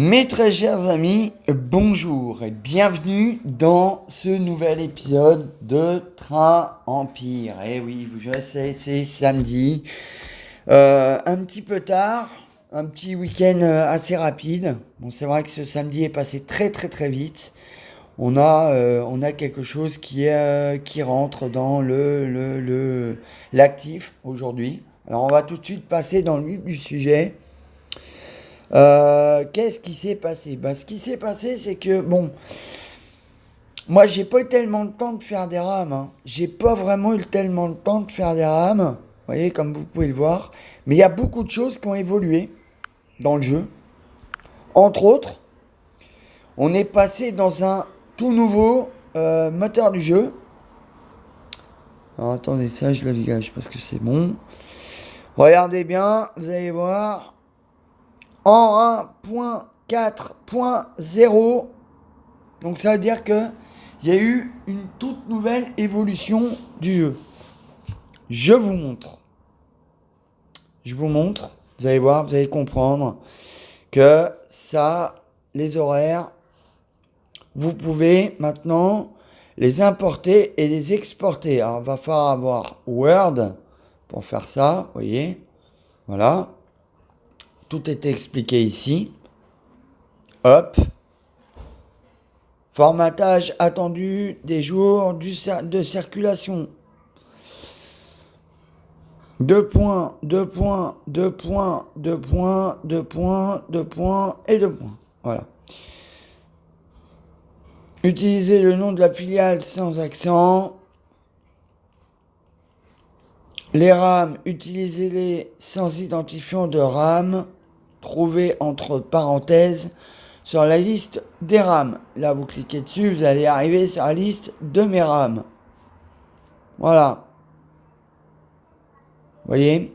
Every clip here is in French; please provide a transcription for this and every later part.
Mes très chers amis, bonjour et bienvenue dans ce nouvel épisode de Train Empire. Eh oui, je sais, c'est samedi, un petit peu tard, un petit week-end assez rapide. Bon, c'est vrai que ce samedi est passé très très très vite. On a quelque chose qui rentre dans l'actif aujourd'hui. Alors on va tout de suite passer dans le vif du sujet. Qu'est-ce qui s'est passé? Ce qui s'est passé, c'est que, bon, moi, j'ai pas eu tellement de temps de faire des rames, hein. J'ai pas vraiment eu tellement de temps de faire des rames. Vous voyez, comme vous pouvez le voir. Mais il y a beaucoup de choses qui ont évolué dans le jeu. Entre autres, on est passé dans un tout nouveau moteur du jeu. Alors, attendez, ça, je le dégage parce que c'est bon. Regardez bien, vous allez voir. En 1.4.0. Donc ça veut dire que il y a eu une toute nouvelle évolution du jeu. Je vous montre. Je vous montre. Vous allez voir, vous allez comprendre que ça, les horaires, vous pouvez maintenant les importer et les exporter. Alors, il va falloir avoir Word pour faire ça, vous voyez. Voilà. Tout est expliqué ici. Hop. Formatage attendu des jours de circulation. Deux points, deux points, deux points, deux points, deux points, deux points et deux points. Voilà. Utilisez le nom de la filiale sans accent. Les rames, utilisez-les sans identifiant de rames. Trouvez entre parenthèses sur la liste des rames. Là, vous cliquez dessus, vous allez arriver sur la liste de mes rames. Voilà. Vous voyez?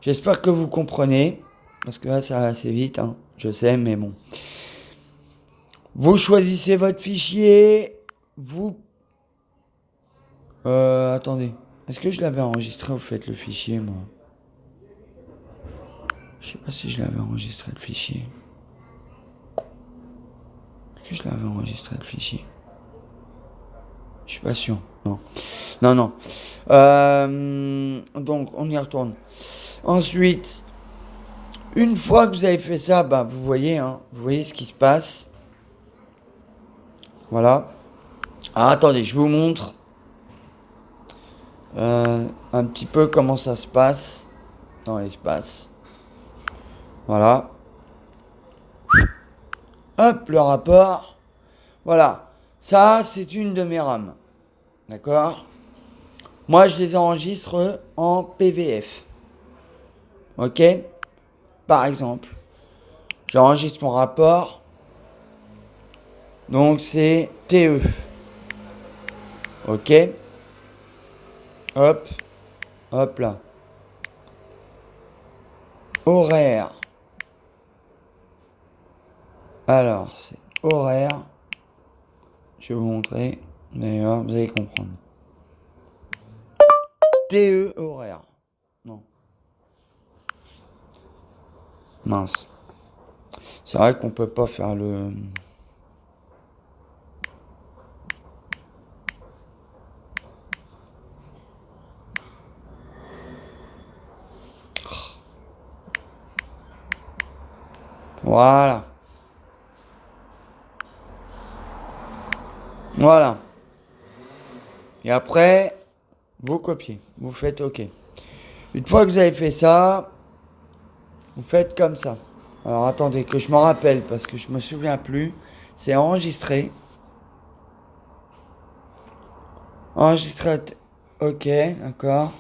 J'espère que vous comprenez. Parce que là, ça va assez vite, hein. Je sais, mais bon. Vous choisissez votre fichier. Attendez. Est-ce que je l'avais enregistré au fait le fichier, moi? Je sais pas si je l'avais enregistré le fichier. Est-ce que je l'avais enregistré le fichier? Je suis pas sûr. Non. Non, non. Donc, on y retourne. Ensuite, une fois que vous avez fait ça, vous voyez, hein, vous voyez ce qui se passe. Voilà. Alors, attendez, je vous montre un petit peu comment ça se passe dans l'espace. Voilà. Hop, le rapport. Voilà. Ça, c'est une de mes rames. D'accord? Moi, je les enregistre en PVF. Ok? Par exemple, j'enregistre mon rapport. Donc, c'est TE. Ok? Hop. Hop là. Horaire. Alors, c'est horaire. Je vais vous montrer. D'ailleurs, vous allez comprendre. TE horaire. Non. Mince. C'est vrai qu'on peut pas faire le... Voilà. Voilà. Et après, vous copiez. Vous faites OK. Une fois que vous avez fait ça, vous faites comme ça. Alors attendez que je me rappelle parce que je me souviens plus. C'est enregistré. Enregistré. Ok, d'accord.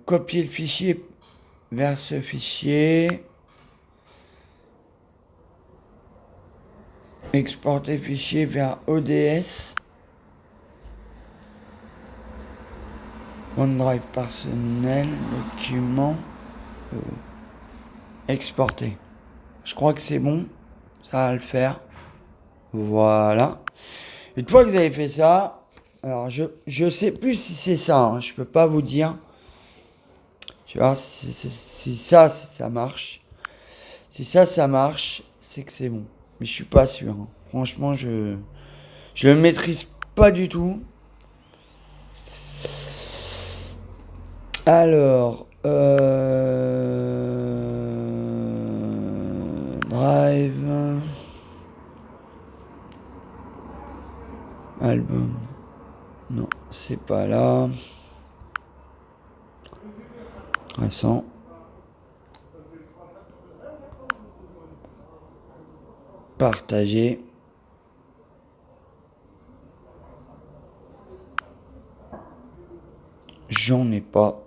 Copier le fichier vers ce fichier. Exporter le fichier vers ODS. OneDrive personnel, document. Exporter. Je crois que c'est bon. Ça va le faire. Voilà. Une fois que vous avez fait ça, alors je sais plus si c'est ça, hein, je peux pas vous dire. Tu vois, si ça marche, si ça marche, c'est que c'est bon. Mais je suis pas sûr, hein. Franchement, je le maîtrise pas du tout. Alors, Drive, album. Non, c'est pas là. Récent. Partager. J'en ai pas.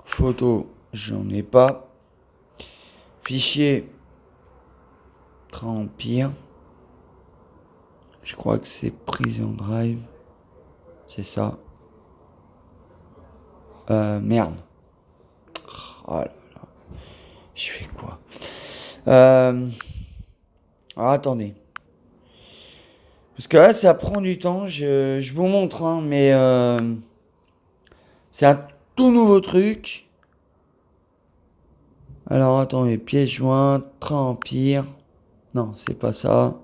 Photo, j'en ai pas. Fichier, Train Empire. Je crois que c'est prise en drive. C'est ça. Merde. Oh là là. Je fais quoi? Alors attendez. Parce que là, ça prend du temps. Je vous montre, hein, mais c'est un tout nouveau truc. Alors attendez. Pièce jointe, Train Empire. Non, c'est pas ça.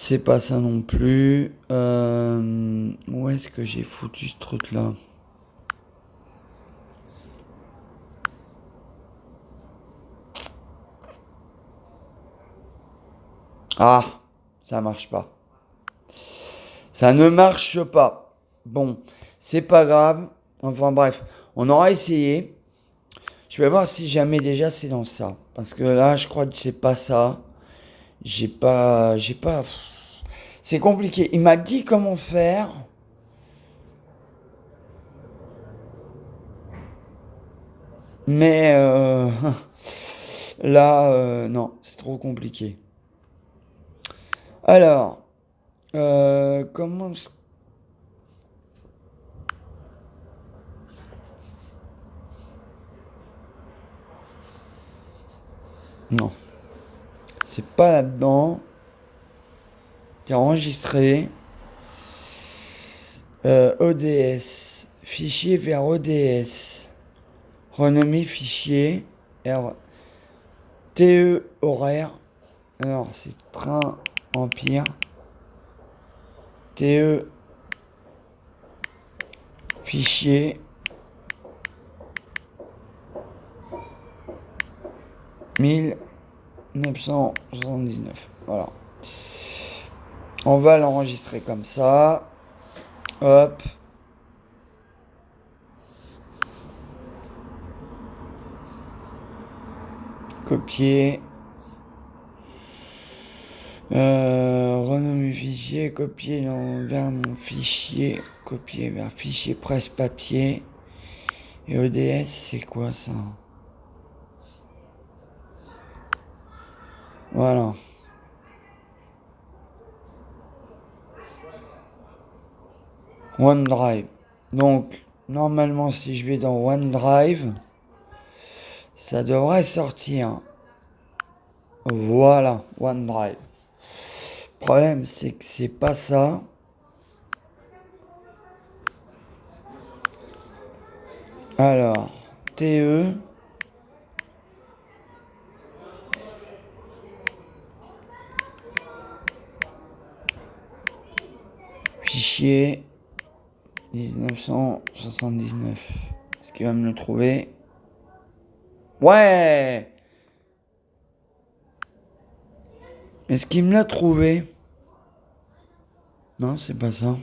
C'est pas ça non plus. Où est-ce que j'ai foutu ce truc-là? Ah, ça marche pas. Ça ne marche pas. Bon, c'est pas grave. Enfin bref, on aura essayé. Je vais voir si jamais déjà c'est dans ça. Parce que là, je crois que c'est pas ça. J'ai pas. C'est compliqué. Il m'a dit comment faire. Mais là, non, c'est trop compliqué. Alors, comment. Non, c'est pas là-dedans. C'est enregistré. ODS. Fichier vers ODS. Renommé fichier. TE horaire. Alors, c'est Train Empire. TE fichier. 1979. Voilà. On va l'enregistrer comme ça. Hop. Copier. Renommer fichier. Copier vers mon fichier. Copier vers fichier presse papier. Et ODS, c'est quoi ça? Voilà. OneDrive. Donc, normalement, si je vais dans OneDrive, ça devrait sortir. Voilà, OneDrive. Le problème, c'est que c'est pas ça. Alors, TE. Fichier 1979. Est-ce qu'il va me le trouver? Ouais! Est-ce qu'il me l'a trouvé? Non, c'est pas ça.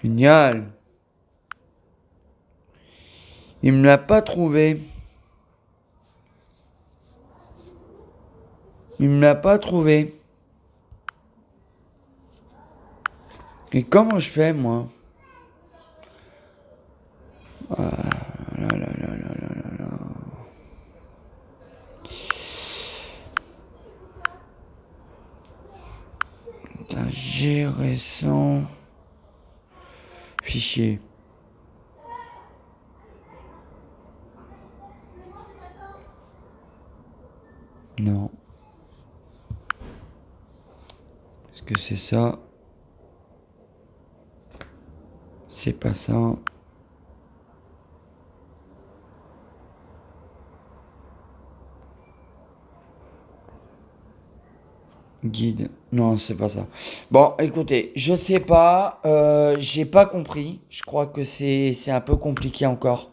Génial. Il me l'a pas trouvé. Il me l'a pas trouvé. Et comment je fais, moi? Ah, là, là, là, là, là, là, là. G récent. Fichier. Non. Est-ce que c'est ça? C'est pas ça. Guide. Non, c'est pas ça. Bon, écoutez, je sais pas. J'ai pas compris. Je crois que c'est un peu compliqué encore.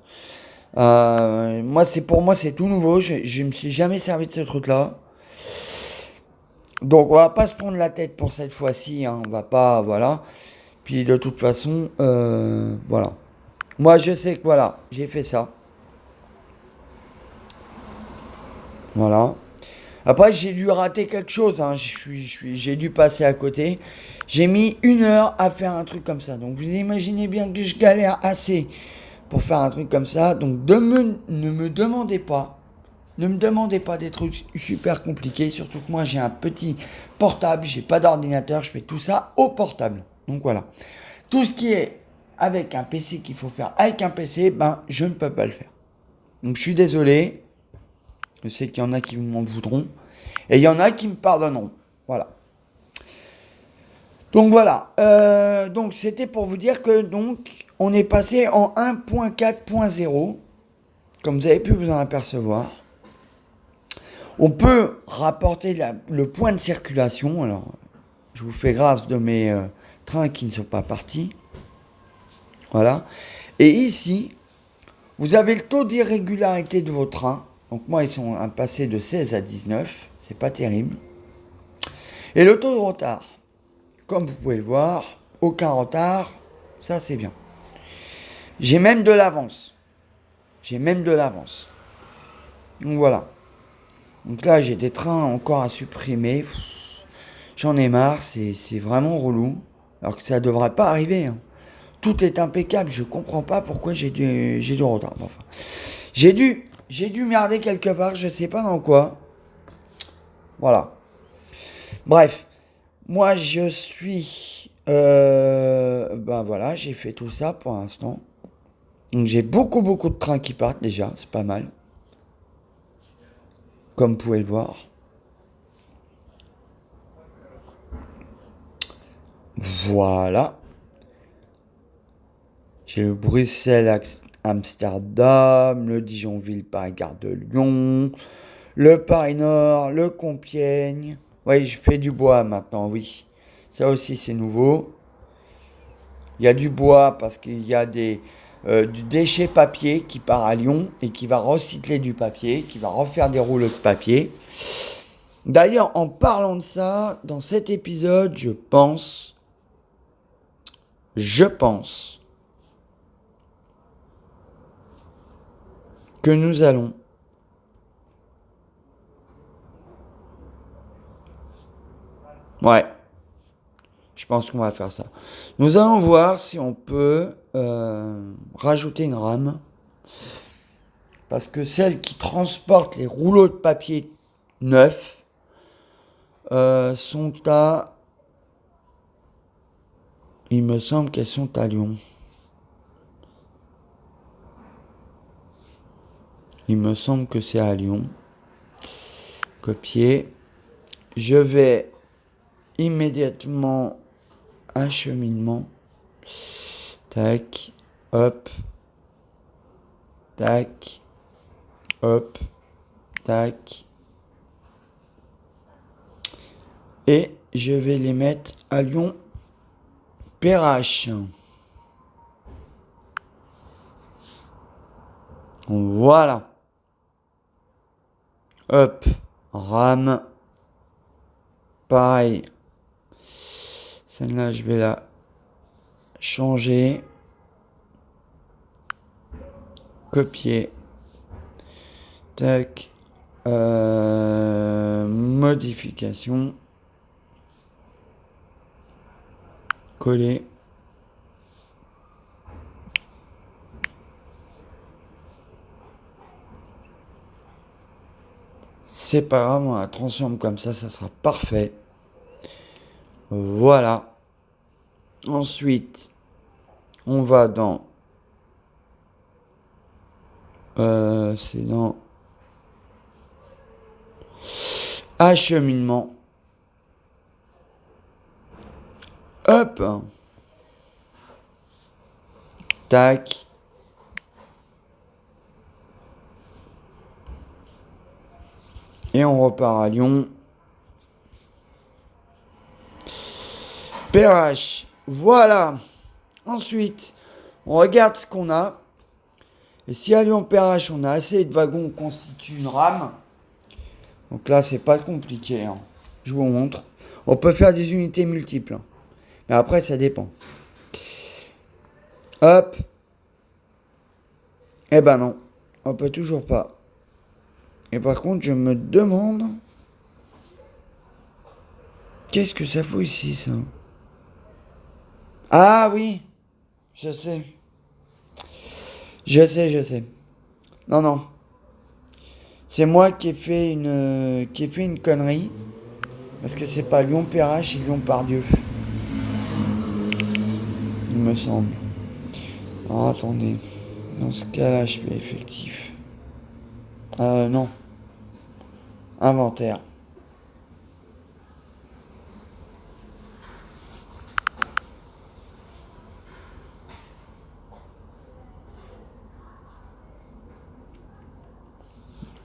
Pour moi, c'est tout nouveau. Je me suis jamais servi de ce truc-là. Donc, on va pas se prendre la tête pour cette fois-ci. Hein. On va pas, voilà. Puis de toute façon, voilà. Moi, je sais que voilà, j'ai fait ça. Voilà. Après, j'ai dû rater quelque chose. Hein. J'ai dû passer à côté. J'ai mis 1 heure à faire un truc comme ça. Donc, vous imaginez bien que je galère assez pour faire un truc comme ça. Donc, ne me demandez pas. Ne me demandez pas des trucs super compliqués. Surtout que moi, j'ai un petit portable. J'ai pas d'ordinateur. Je fais tout ça au portable. Donc, voilà. Tout ce qui est avec un PC qu'il faut faire avec un PC, ben, je ne peux pas le faire. Donc, je suis désolé. Je sais qu'il y en a qui m'en voudront. Et il y en a qui me pardonneront. Voilà. Donc voilà. Donc c'était pour vous dire que donc on est passé en 1.4.0. Comme vous avez pu vous en apercevoir. On peut rapporter le point de circulation. Alors, je vous fais grâce de mes trains qui ne sont pas partis. Voilà. Et ici, vous avez le taux d'irrégularité de vos trains. Donc moi, ils sont passés de 16 à 19. C'est pas terrible. Et le taux de retard. Comme vous pouvez le voir, aucun retard. Ça, c'est bien. J'ai même de l'avance. J'ai même de l'avance. Donc voilà. Donc là, j'ai des trains encore à supprimer. J'en ai marre. C'est vraiment relou. Alors que ça devrait pas arriver. Hein. Tout est impeccable. Je comprends pas pourquoi j'ai du retard. Enfin, j'ai dû merder quelque part. Je sais pas dans quoi. Voilà. Bref. Moi, je suis... ben voilà, j'ai fait tout ça pour l'instant. Donc j'ai beaucoup de trains qui partent déjà. C'est pas mal. Comme vous pouvez le voir. Voilà. J'ai le Bruxelles-Amsterdam, le Dijonville-Paris-Gare de Lyon, le Paris-Nord, le Compiègne. Oui, je fais du bois maintenant, oui. Ça aussi, c'est nouveau. Il y a du bois parce qu'il y a du déchet papier qui part à Lyon et qui va recycler du papier, qui va refaire des rouleaux de papier. D'ailleurs, en parlant de ça, dans cet épisode, je pense que nous allons ouais, je pense qu'on va faire ça. Nous allons voir si on peut rajouter une rame. Parce que celles qui transportent les rouleaux de papier neufs sont à... Il me semble qu'elles sont à Lyon. Il me semble que c'est à Lyon. Copier. Je vais immédiatement acheminement. Tac. Hop. Tac. Hop. Tac. Et je vais les mettre à Lyon Perrache. Voilà. Hop. Rame. Pareil. Celle-là, je vais la changer. Copier. Tac. Modification. Coller. C'est pas grave, on la transforme comme ça sera parfait. Voilà. Ensuite, on va dans... c'est dans... Acheminement. Hop. Tac. Et on repart à Lyon. Perrache. Voilà. Ensuite, on regarde ce qu'on a. Et si à Lyon-Perrache, on a assez de wagons, on constitue une rame. Donc là, c'est pas compliqué. Hein. Je vous montre. On peut faire des unités multiples. Hein. Mais après, ça dépend. Hop. Eh ben non. On peut toujours pas. Et par contre, je me demande... Qu'est-ce que ça fout ici, ça? Ah oui. Je sais. Je sais. Non, non. C'est moi qui ai fait une connerie. Parce que c'est pas Lyon-Perrache, c'est Lyon-Pardieu. Il me semble. Alors attendez. Dans ce cas-là, je fais effectif. Non. Inventaire.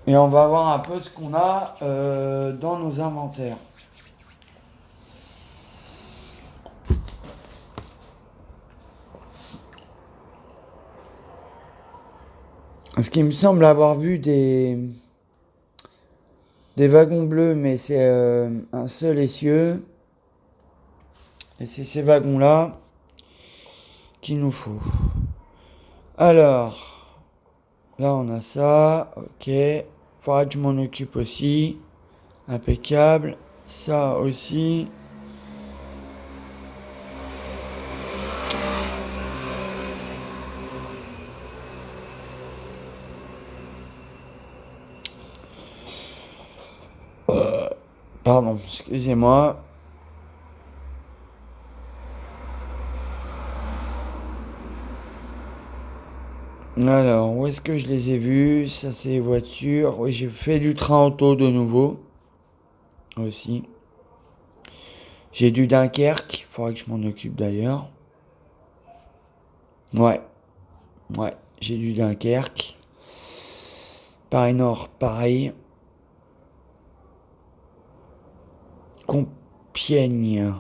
Et on va voir un peu ce qu'on a dans nos inventaires. Ce qui me semble avoir vu des wagons bleus, mais c'est un seul essieu. Et c'est ces wagons-là qu'il nous faut. Alors, là on a ça, ok. Faudra que je m'en occupe aussi. Impeccable. Ça aussi. Pardon, excusez-moi. Alors, où est-ce que je les ai vus? Ça, c'est les voitures. Oui, j'ai fait du train auto de nouveau. Aussi. J'ai du Dunkerque. Faudrait que je m'en occupe d'ailleurs. Ouais. Ouais, j'ai du Dunkerque. Paris Nord, pareil. Compiègne.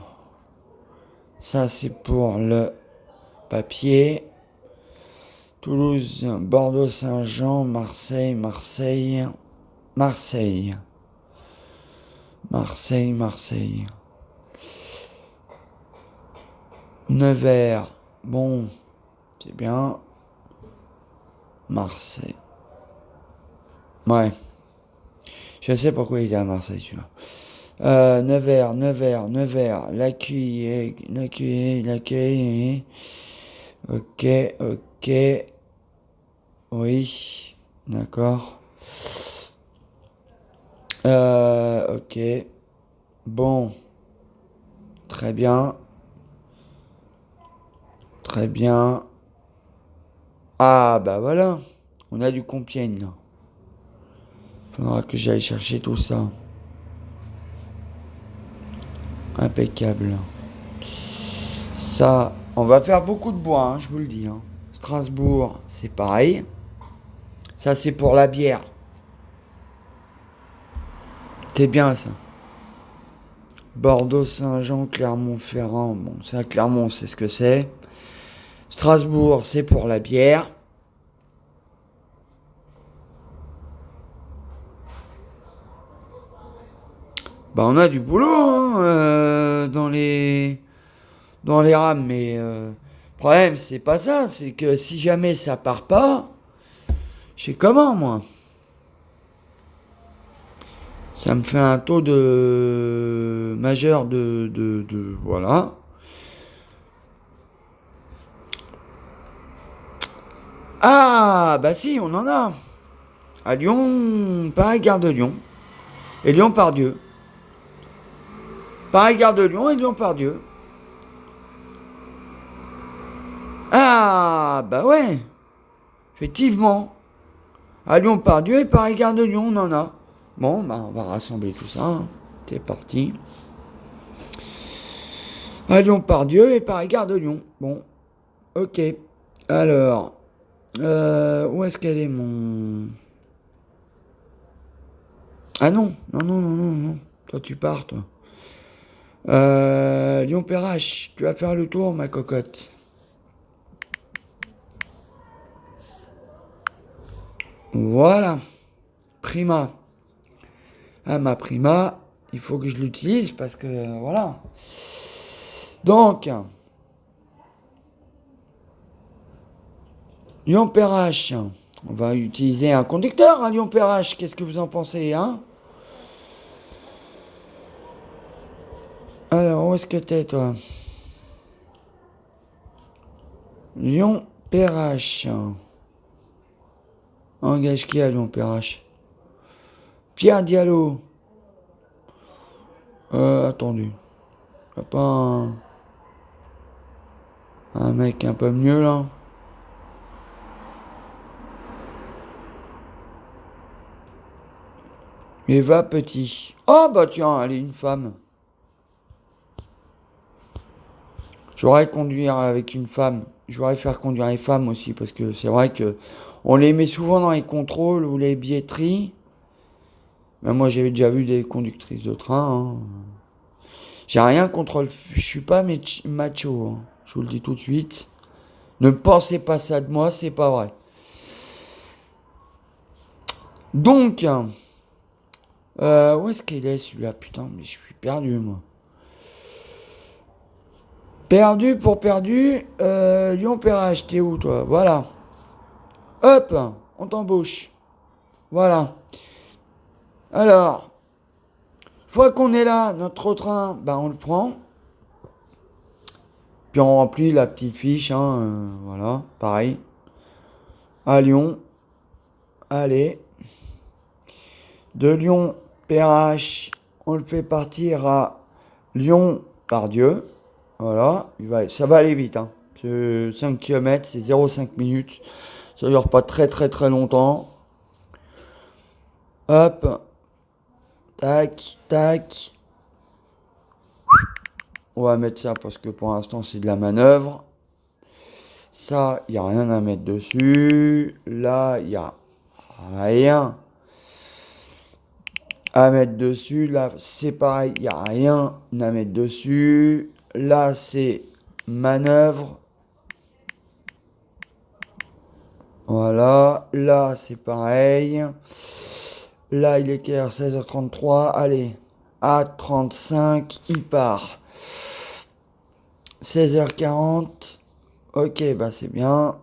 Ça, c'est pour le papier. Toulouse, Bordeaux, Saint-Jean, Marseille. Nevers, bon, c'est bien. Marseille. Ouais. Je sais pourquoi il est à Marseille, celui-là. Nevers, l'accueil. Ok. Oui, d'accord. Ok. Bon. Très bien. Ah, bah voilà. On a du Compiègne, là. Faudra que j'aille chercher tout ça. Impeccable. Ça, on va faire beaucoup de bois, hein, je vous le dis. Hein. Strasbourg, c'est pareil. Ça, c'est pour la bière. C'est bien, ça. Bordeaux, Saint-Jean, Clermont-Ferrand. Bon, ça, Clermont, c'est ce que c'est. Strasbourg, c'est pour la bière. Bah, on a du boulot hein, dans les rames, mais le problème, c'est pas ça. C'est que si jamais ça part pas, je sais comment, moi. Ça me fait un taux de majeur de voilà. Ah, bah si, on en a. À Lyon, pareil, gare de Lyon. Et Lyon-Pardieu. Pareil, gare de Lyon et Lyon-Pardieu. Ah, bah ouais. Effectivement. À Lyon-Pardieu et pareil, gare de Lyon, on en a. Bon, bah, on va rassembler tout ça. Hein. C'est parti. À Lyon-Pardieu et Paris-Gare de Lyon. Bon, ok. Alors, où est-ce qu'elle est mon... Ah non, non, non, non, non, non. Toi, tu pars, toi. Lyon-Perrache, tu vas faire le tour, ma cocotte. Voilà. Prima. Ah, ma prima, il faut que je l'utilise parce que, voilà. Donc, Lyon-Perrache. On va utiliser un conducteur à Lyon-Perrache. Qu'est-ce que vous en pensez, hein? Alors, où est-ce que t'es, toi? Lyon-Perrache. Engage qui à Lyon-Perrache? Pierre Diallo. Attendez. Y'a pas un mec un peu mieux, là? Eva Petit. Oh, bah tiens, elle est une femme. J'aurais conduire avec une femme. J'aurais faire conduire les femmes aussi parce que c'est vrai que on les met souvent dans les contrôles ou les billetteries. Mais moi j'avais déjà vu des conductrices de train. Hein. J'ai rien contre le... Je suis pas macho. Hein. Je vous le dis tout de suite. Ne pensez pas ça de moi, c'est pas vrai. Donc, où est-ce qu'il est celui-là? Putain, mais je suis perdu moi. Perdu pour perdu. Lyon-Perrache, t'es où toi? Voilà. Hop, on t'embauche. Voilà. Alors, une fois qu'on est là, notre train, bah on le prend. Puis on remplit la petite fiche, hein, voilà, pareil. À Lyon, allez. De Lyon, PRH, on le fait partir à Lyon-Pardieu. Voilà, ça va aller vite. Hein. 5 km, c'est 0,5 minutes. Ça dure pas très très très longtemps. Hop, tac, tac. On va mettre ça parce que pour l'instant c'est de la manœuvre. Ça, il n'y a rien à mettre dessus. Là, il n'y a rien à mettre dessus. Là, c'est pareil, il n'y a rien à mettre dessus. Là, c'est manœuvre. Voilà. Là, c'est pareil. Là, il est quelle heure? 16h33. Allez, à 35, il part. 16h40. Ok, bah c'est bien.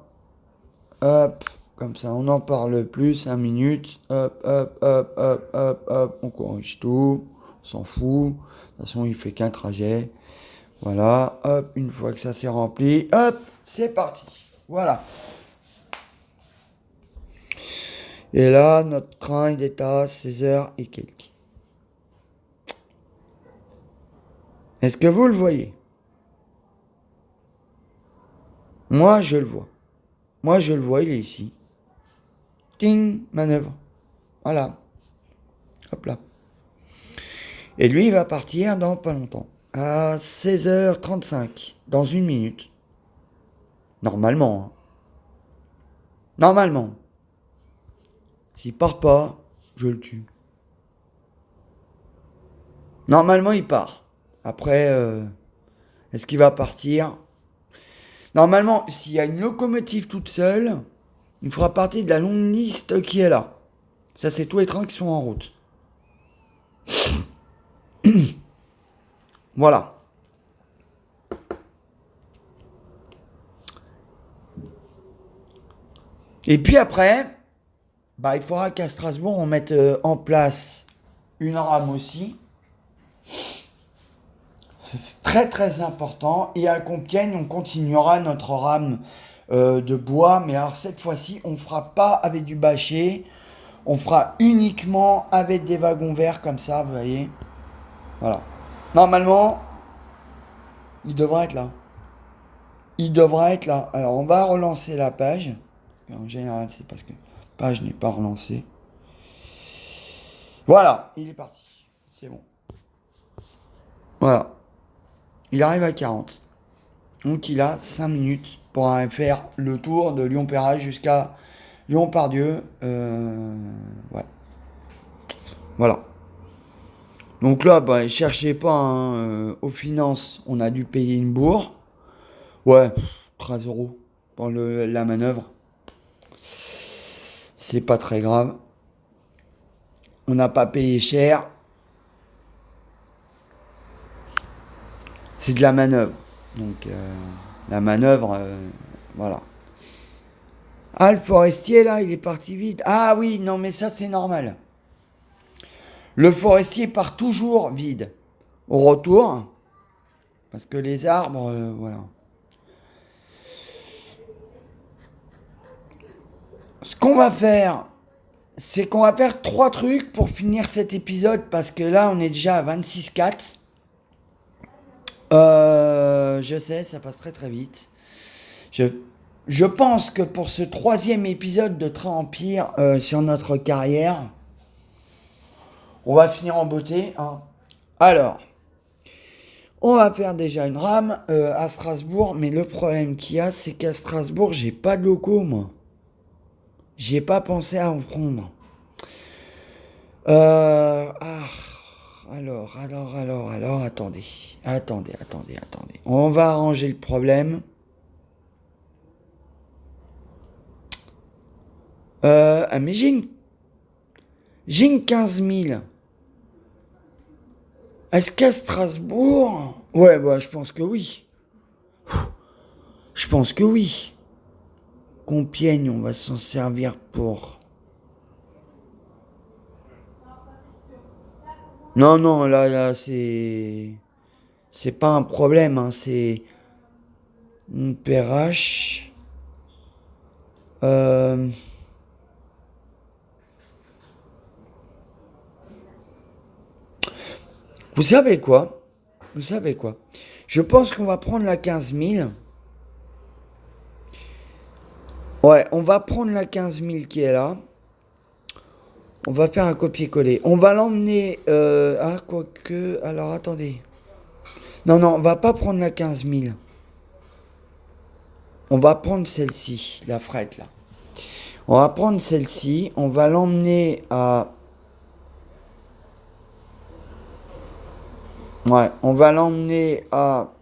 Hop, comme ça, on n'en parle plus. 5 minutes. Hop, hop, hop, hop, hop, hop. On corrige tout. On s'en fout. De toute façon, il fait qu'un trajet. Voilà. Hop, une fois que ça s'est rempli. Hop, c'est parti. Voilà. Et là, notre train, il est à 16h et quelques. Est-ce que vous le voyez? Moi, je le vois. Moi, je le vois, il est ici. Ting, manœuvre. Voilà. Hop là. Et lui, il va partir dans pas longtemps. À 16h35. Dans une minute. Normalement. Hein. Normalement. S'il part pas, je le tue. Normalement, il part. Après, est-ce qu'il va partir? Normalement, s'il y a une locomotive toute seule, il fera partie de la longue liste qui est là. Ça, c'est tous les trains qui sont en route. Voilà. Et puis après, bah, il faudra qu'à Strasbourg, on mette en place une rame aussi. C'est très très important. Et à Compiègne, on continuera notre rame de bois. Mais alors cette fois-ci, on ne fera pas avec du bâcher. On fera uniquement avec des wagons verts comme ça, vous voyez. Voilà. Normalement, il devrait être là. Il devrait être là. Alors on va relancer la page. En général, c'est parce que la page n'est pas relancée. Voilà, il est parti. C'est bon. Voilà. Il arrive à 40. Donc il a 5 minutes pour aller faire le tour de Lyon-Perrache jusqu'à Lyon-Pardieu. Ouais. Voilà. Donc là, bah, cherchez pas, hein, aux finances, on a dû payer une bourre. Ouais, 13 euros pour la manœuvre. C'est pas très grave. On n'a pas payé cher. C'est de la manœuvre. Donc la manœuvre, voilà. Ah, le forestier là, il est parti vite. Ah oui, non mais ça c'est normal. Le forestier part toujours vide. Au retour, parce que les arbres, voilà. Ce qu'on va faire, c'est qu'on va faire 3 trucs pour finir cet épisode, parce que là on est déjà à 26,4. Je sais, ça passe très très vite. Je pense que pour ce 3e épisode de Train Empire sur notre carrière, on va finir en beauté, hein. Alors, on va faire déjà une rame à Strasbourg, mais le problème qu'il y a, c'est qu'à Strasbourg, j'ai pas de locaux, moi. J'y ai pas pensé à en prendre. Alors, attendez. On va arranger le problème. Mais j'ai une 15 000. Est-ce qu'à Strasbourg? Ouais, bah, je pense que oui. Je pense que oui. Compiègne, on va s'en servir pour... Non, là, c'est... C'est pas un problème, hein, c'est... Une Perrache. Vous savez quoi? Je pense qu'on va prendre la 15 000. Ouais, on va prendre la 15 000 qui est là. On va faire un copier-coller. On va l'emmener... quoique... Alors, attendez. Non, on va pas prendre la 15 000. On va prendre celle-ci, la frette, là. On va prendre celle-ci. On va l'emmener à... Ouais, on va l'emmener à...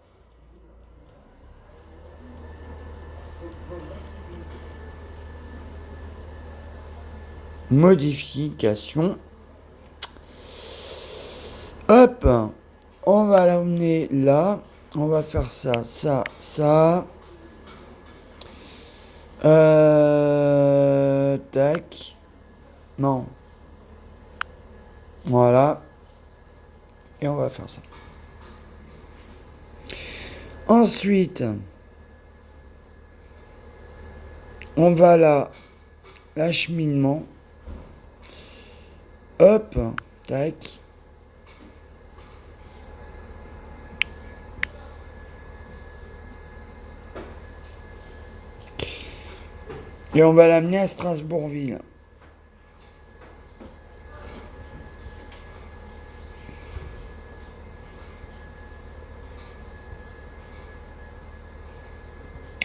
Modification. Hop. On va l'emmener là. On va faire ça. Tac. Non. Voilà. Et on va faire ça. Ensuite, on va là, l'acheminement. Hop, tac. Et on va l'amener à Strasbourgville.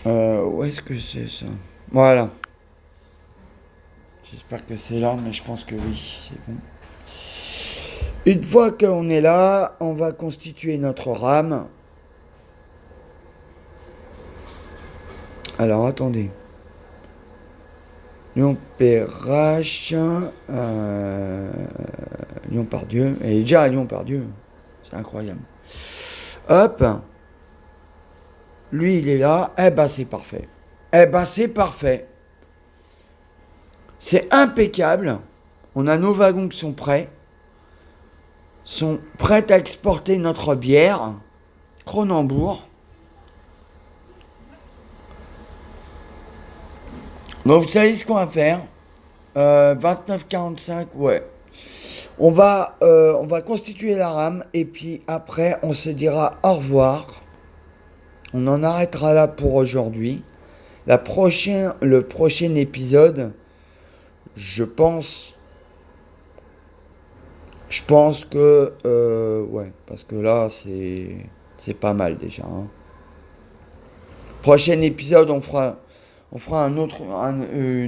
Où est-ce que c'est ça? Voilà. J'espère que c'est là, mais je pense que oui, c'est bon. Une fois qu'on est là, on va constituer notre rame. Alors, attendez. Lyon-Perrache, Lyon-Pardieu. Elle est déjà à Lyon-Pardieu. C'est incroyable. Hop. Lui, il est là. Eh ben, c'est parfait. C'est impeccable. On a nos wagons qui sont prêts. Sont prêts à exporter notre bière. Cronenbourg. Donc, vous savez ce qu'on va faire? 29,45, ouais. On va constituer la rame et puis après, on se dira au revoir. On en arrêtera là pour aujourd'hui. Le prochain épisode, je pense pense que ouais, parce que là c'est pas mal déjà, hein. Prochain épisode, on fera un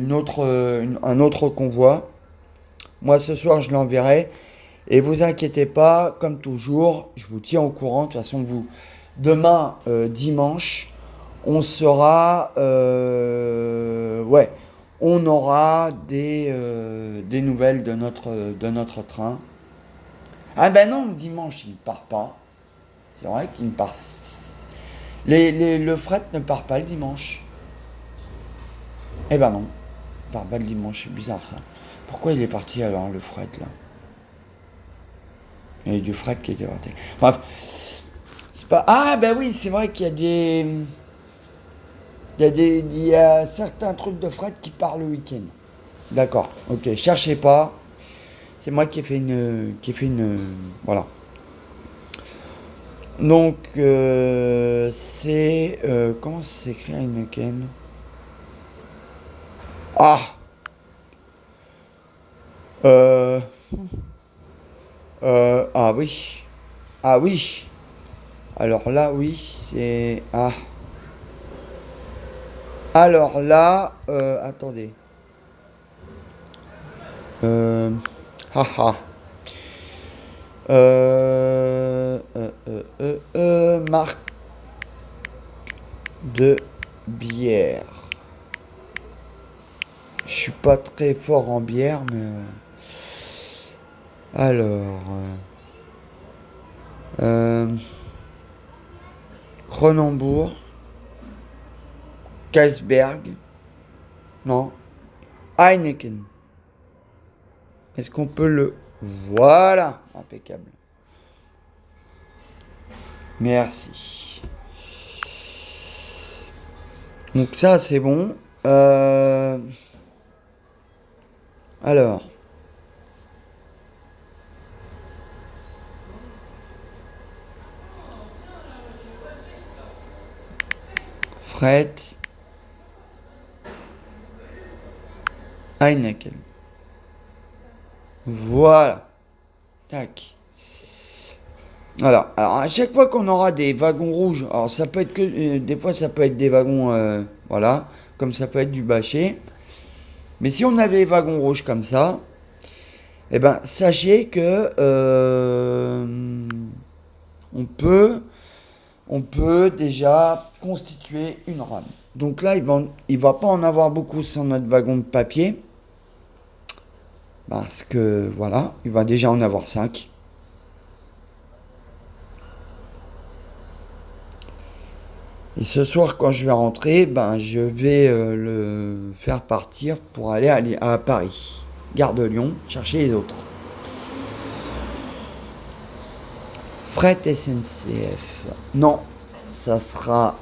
autre convoi. Moi ce soir je l'enverrai. Et vous inquiétez pas, comme toujours, je vous tiens au courant. De toute façon, demain, dimanche, on sera, ouais, on aura des nouvelles de notre train. Ah ben non, dimanche, il ne part pas. C'est vrai qu'il ne part. Le fret ne part pas le dimanche. Eh ben non, il part pas le dimanche. C'est bizarre ça. Pourquoi il est parti alors le fret là? Il y a eu du fret qui était parti. Bref, c'est pas. Ah ben oui, c'est vrai qu'il y a des. Il y a certains trucs de fret qui partent le week-end. D'accord. Ok. Cherchez pas. C'est moi qui ai fait une. Voilà. Donc c'est comment ça s'écrit Heineken? Ah. Euh, ah oui. Ah oui. Alors là oui c'est Alors là attendez. Euh, Haha. Marque de bière. Je suis pas très fort en bière, mais alors, Cronenbourg, Carlsberg, non, Heineken. Est-ce qu'on peut le... Voilà, impeccable. Merci. Donc ça, c'est bon. Alors, fret, Heineken. Voilà. Tac. Voilà. Alors à chaque fois qu'on aura des wagons rouges, alors ça peut être que des fois ça peut être des wagons, voilà, comme ça peut être du bâché. Mais si on avait des wagons rouges comme ça, eh ben sachez que on peut on peut déjà constituer une rame. Donc là il va pas en avoir beaucoup sur notre wagon de papier parce que voilà, il va déjà en avoir 5. Et ce soir, quand je vais rentrer, ben, je vais le faire partir pour aller à Paris. Gare de Lyon, chercher les autres. Fret SNCF. Non, ça sera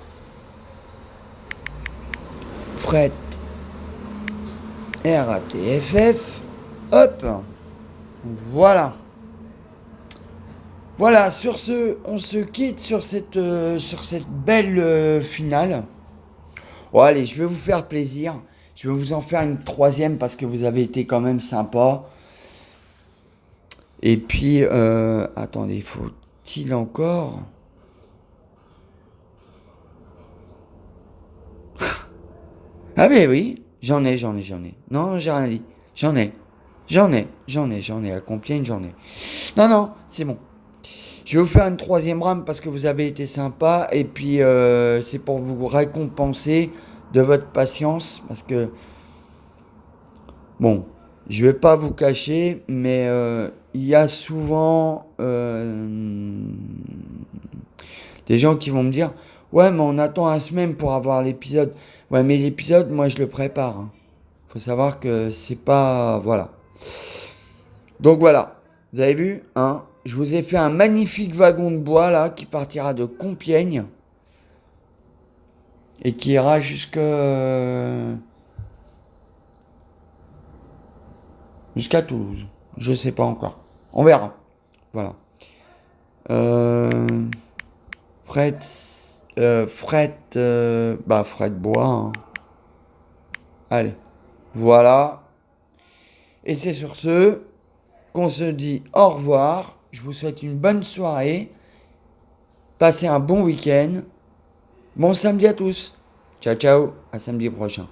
Fret RATFF. Hop. Voilà. Voilà, sur ce, on se quitte sur cette belle finale. Bon, allez, je vais vous faire plaisir. Je vais vous en faire une troisième parce que vous avez été quand même sympa. Et puis, attendez, faut-il encore... Ah ben oui, j'en ai. Non, j'ai rien dit. J'en ai. À Compiègne, j'en ai. Non, non, c'est bon. Je vais vous faire une troisième rame parce que vous avez été sympa. Et puis, c'est pour vous récompenser de votre patience. Parce que, bon, je vais pas vous cacher, mais il y a souvent des gens qui vont me dire, ouais, mais on attend un semaine pour avoir l'épisode. Ouais, mais l'épisode, moi, je le prépare, hein. Faut savoir que c'est pas... Voilà. Donc voilà. Vous avez vu, hein? Je vous ai fait un magnifique wagon de bois, là, qui partira de Compiègne. Et qui ira jusqu'à Toulouse. Je sais pas encore. On verra. Voilà. Euh, fret... fret bois, hein. Allez. Voilà. Et c'est sur ce qu'on se dit au revoir. Je vous souhaite une bonne soirée. Passez un bon week-end. Bon samedi à tous. Ciao, ciao. À samedi prochain.